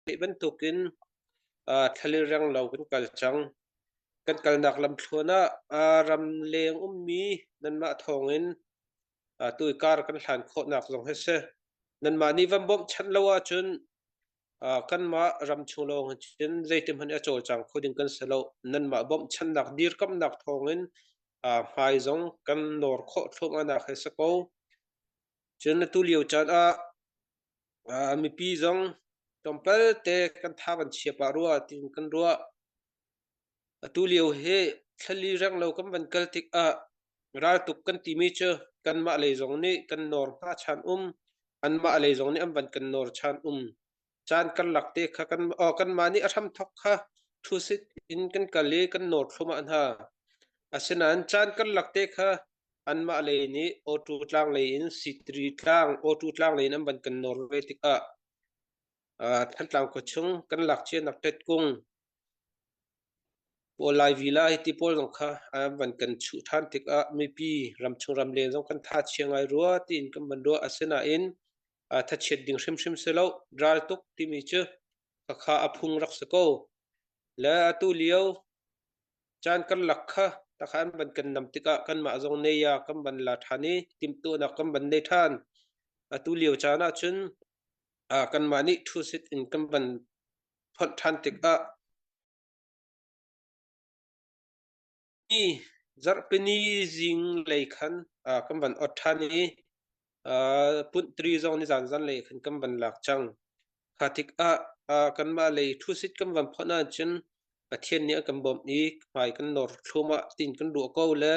bên tukin thali rang lo kan kal chang kan kal nak lam thuna ram leng mi nan ma thongin tui kar kan hlan kho nak zong hese nan ma ni vam bom chan lawa chun kan ma ram chulong chin zeitim han achol chang khuding kan selo nan ma bom chan nak dir kam nak thongin mai zong kan nor kho thlum ana hese ko chin tu liu chan mi pi zong tompel te kan thaban chiapa ruwa tin kan ruwa tu liu he thali rang lo kam ban kal tik ral tuk kan ti mi che kan ma le zong ni kan nor ha chan an ma le zong ni am ban kan nor chan chan kan lakte kha kan ma ni atham thok kha thu sit in kan kale kan nor thuma an ha asena an chan kan lakte kha an ma le ni o tu tlang le in sitri tlang o tu tlang le nam ban kan nor ve tik than tlang ko chung kan lak che nak tet kung pol lai vila ti pol jong kha ban kan chu than tik mi pi ram chung ram le jong kan tha chiangai ruwa tin kan ban ro asena in tha chet ding hrim hrim selo dral tuk ti mi chu kha aphung rak sako la atu liao chan kan lakha ta khan ban kan nam tika kan ma jong ne ya kan ban la thani tim tu na kan ban ne than atu liao chana chun kan mani thu sit in kan ban phot than tik ni zarpeni jing lei khan kan ban ot thani pun tri zong ni zan zan lei khan kan ban lak chang khatik kan ma lei thu sit kan ban phona chen pathian ni kan bom ni mai kan nor thuma tin kan ru ko le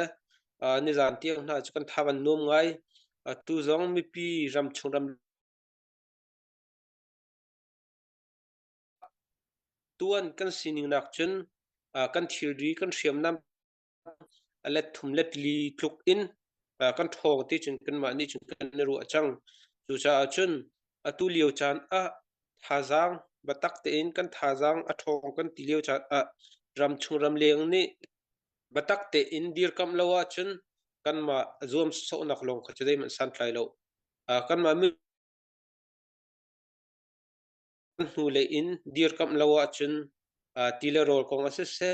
ni zan tiang na chu kan thaban nom ngai tu zong mi pi ram chung ram tuan kan sining nak chen kan thil ri kan hriam nam let thum let li tluk in kan thong ti chen kan ma ni chen kan ru achang chu cha chun atu liu chan thazang batak te in kan thazang thong kan ti liu chan ram chung ram leng ni batak te in dir kam lawa chun kan ma zoom so nak long kha chadai man san thlai lo kan ma mi hu le in dir kam lawa chun tila rol kong ase se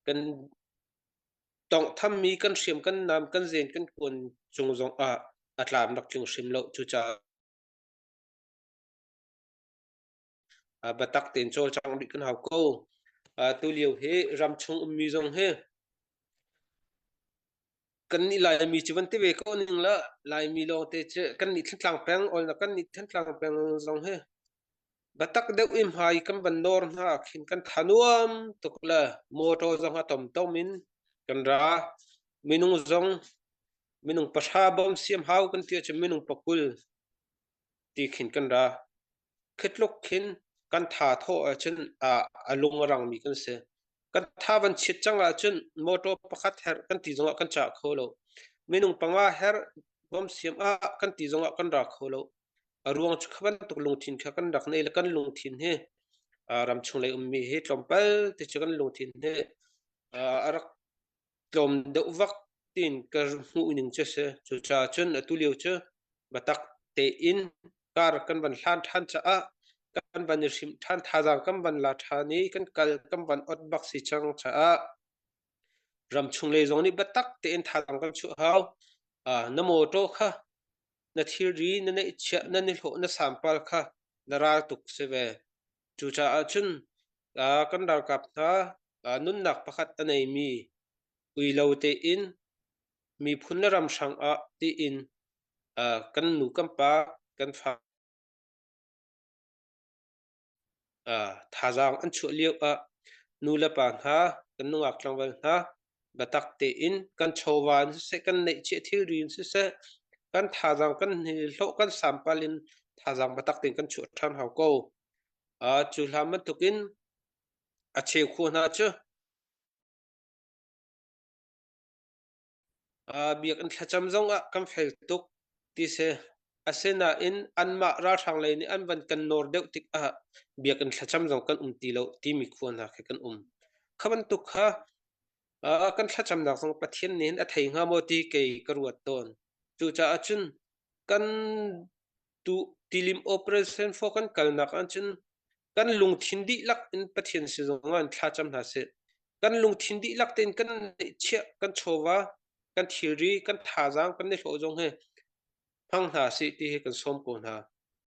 kan tong tham mi kan hriam kan nam kan zen kan kun chung zong atlam nak tling hrim lo chu cha batak ten chol chang bi kan hau ko tu liu he ram chung mi zong he kan ni lai mi chi van te ve ko ning la lai mi lo te che kan ni thlang peng ol na kan ni thlang peng zong he batak deuh im hai kan ban nor na khin kan thanuam tukla moto zong ha tom tomin kan ra minung zong minung pasha bom siam hau kan tia che minung pakul ti khin kan ra khitluk khin kan tha tho a chen alung rang mi kan se kan tha ban chit changa chen moto pakhat her kan ti zonga kan cha kholo minung panga her bom siam kan ti zonga kan ra kholo ruang chu khaban tuk lung thin kha kan rak nei la kan lung thin he ram chung lai mi he tlompal te chu kan lung thin he arak tlom deuh vak tin ka hmu ning che se chu cha chen atu liu che batak te in kar kan ban hlan than cha kan ban rim than tha jang kan ban la thani kan kal kan ban ot bak si chang cha ram chung le zong ni batak te in tha jang kan chu hau namo to kha na thil ri na nei chia na ni hlo na sampal kha na ral tuk se ve chu cha chun kan dar kap na nun nak pakhat anei mi uilo te in mi phun na ram sang ti in kan nu kam pa kan fa thazang an chu liu nu la pa ha kan nu ak tlang wal ha batak te in kan chowan se kan nei che thil rin se kan thazang kan ni hlo kan sampalin thazang batak te kan chu than hau ko chu lam tukin a che khu na chu biak an thacham zong kam fel tuk ti se asena in anma ra thang le ni an ban kan nor deuh tik biak an thacham zong kan ti lo ti mi khuan ha khe kan khaban tuk kha kan thacham nak zong pathian nin a thei nga mo ti ke karuat ton chu cha achun kan tu tilim operation fo kan kal nak an chun kan lung thin di lak in pathian si zonga an thla cham na se kan lung thin di lak ten kan chia kan chowa kan thiri kan tha jang kan ne hlo jong he phang na si ti he kan som ko na